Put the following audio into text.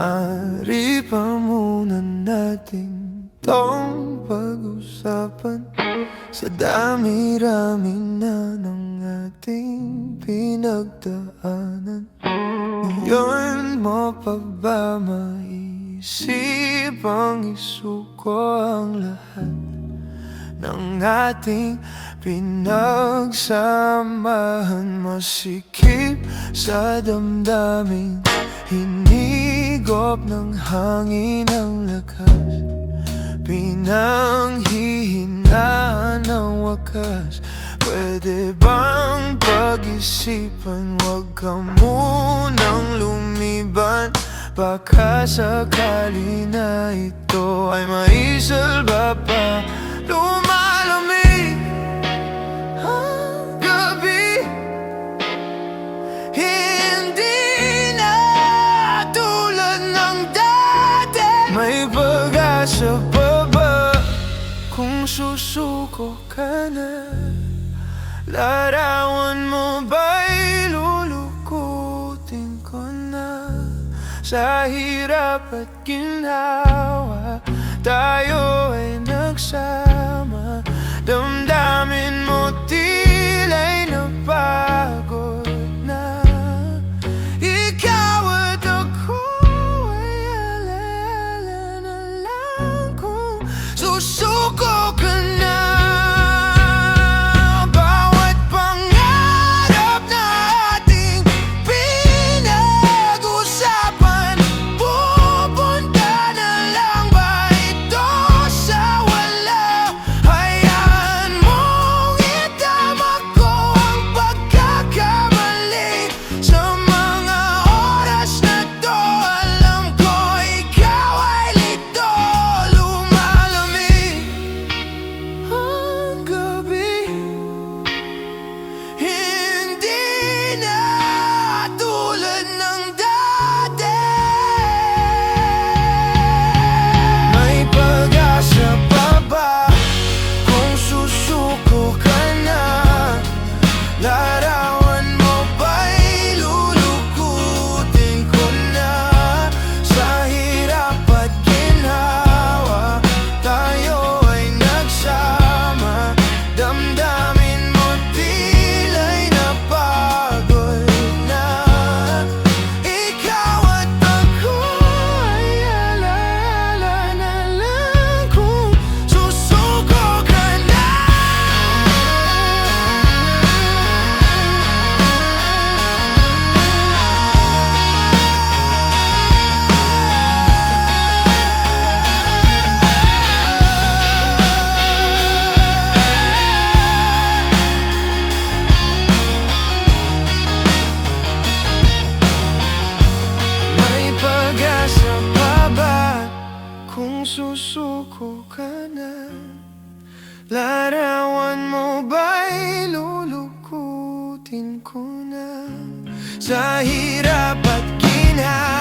Maaari pa muna nating tong pag-usapan sa dami-rami na ng ating pinagdaanan. Ngayon mo pa ba maisipang isuko ang lahat ng ating pinagsamahan? Masikip sa damdamin, hinigop ng hangin ang lakas, pinanghihinaan ng wakas. Pwede bang pag-isipan, wag ka munang lumiban? Baka sakali na ito ay maisalba pa. Lumalamig ang gabi, hindi na tulad ng dati. May pag-asa pa ba kung susuko ka na? Larawan mo ba'y lulukutin ko na? Sa hirap at ginhawa, tayo ay nagsama. Damdamin mo tila'y napagod na. Ikaw at ako ay alala na lang kung susuko ka na. Bawat pangarap na ating pinag-usapan, pupunta na lang ba ito sa wala? Hayaan mong itama ko ang pagkakamali. Sa mga oras na to, alam ko ikaw ay lito. Lumalamig ang gabi, hindi na tulad ng dati. May pag-asa pa ba kung susuko ka na? Larawan mo ba'y lulukutin ko na? Sa hirap at ginhawa, tayo ay nagsama. Damdamin mo tila'y napagod na. Ikaw at ako ay alala na lang kung susuko ka na. May pag-asa pa ba kung susuko ka na? Larawan mo ba'y lulukutin ko na? Sa hirap at ginhawa,